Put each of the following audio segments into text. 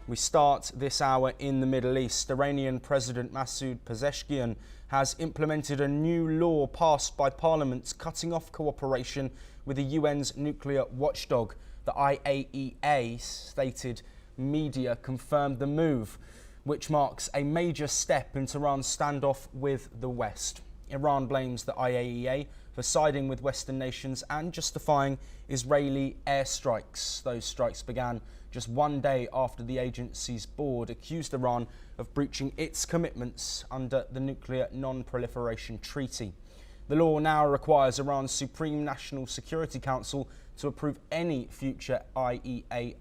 We start this hour in the Middle East. Iranian President Masoud Pezeshkian has implemented a new law passed by Parliament cutting off cooperation with the UN's nuclear watchdog. The IAEA, stated media, confirmed the move, which marks a major step in Tehran's standoff with the West. Iran blames the IAEA for siding with Western nations and justifying Israeli airstrikes. Those strikes began just one day after the agency's board accused Iran of breaching its commitments under the Nuclear Non-Proliferation Treaty. The law now requires Iran's Supreme National Security Council to approve any future IAEA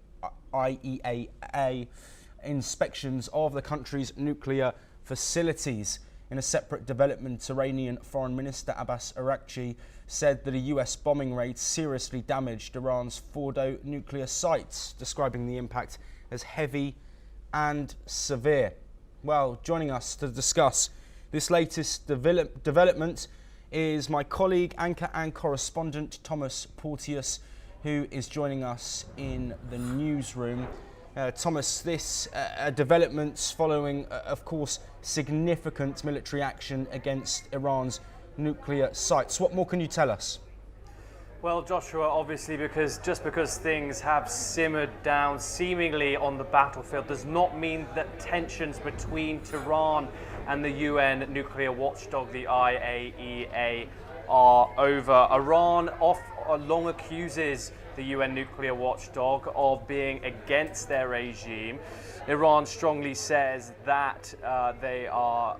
inspections of the country's nuclear facilities. In a separate development, Iranian Foreign Minister Abbas Araghchi said that a US bombing raid seriously damaged Iran's Fordow nuclear sites, describing the impact as heavy and severe. Well, joining us to discuss this latest development is my colleague, anchor and correspondent Thomas Porteous, who is joining us in the newsroom. Thomas, this developments following, of course, significant military action against Iran's nuclear sites. What more can you tell us? Well, Joshua, obviously, because things have simmered down seemingly on the battlefield does not mean that tensions between Tehran and the UN nuclear watchdog, the IAEA, are over. Iran long accuses the UN nuclear watchdog of being against their regime. Iran strongly says that they are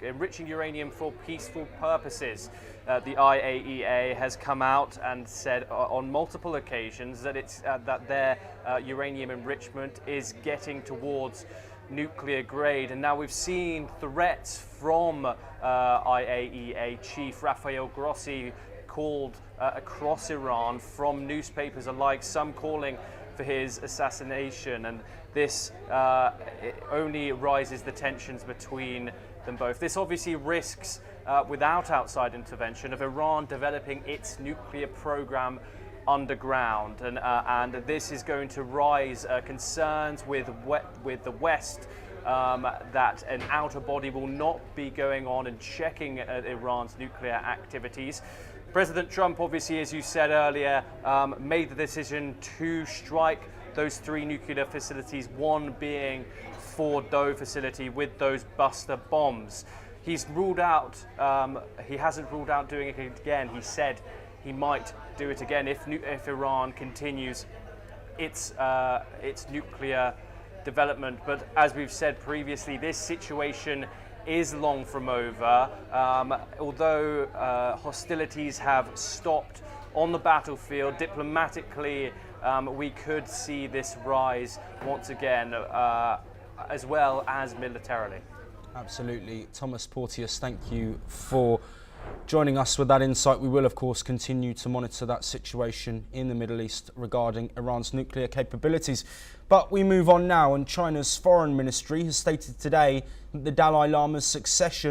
enriching uranium for peaceful purposes. The IAEA has come out and said on multiple occasions that that their uranium enrichment is getting towards nuclear grade, and now we've seen threats from IAEA chief Rafael Grossi called across Iran from newspapers alike, some calling for his assassination, and this only rises the tensions between them both. This obviously risks, without outside intervention, of Iran developing its nuclear program underground, and this is going to raise concerns with the West that an outer body will not be going on and checking Iran's nuclear activities. President Trump, obviously, as you said earlier, made the decision to strike those three nuclear facilities, one being Fordow facility with those Buster bombs. He's ruled out, he hasn't ruled out doing it again. He said he might do it again if Iran continues its nuclear development. But as we've said previously, this situation is long from over. Although hostilities have stopped on the battlefield, diplomatically we could see this rise once again, as well as militarily. Absolutely. Thomas Porteous, thank you for joining us with that insight. We will, of course, continue to monitor that situation in the Middle East regarding Iran's nuclear capabilities. But we move on now, and China's foreign ministry has stated today that the Dalai Lama's succession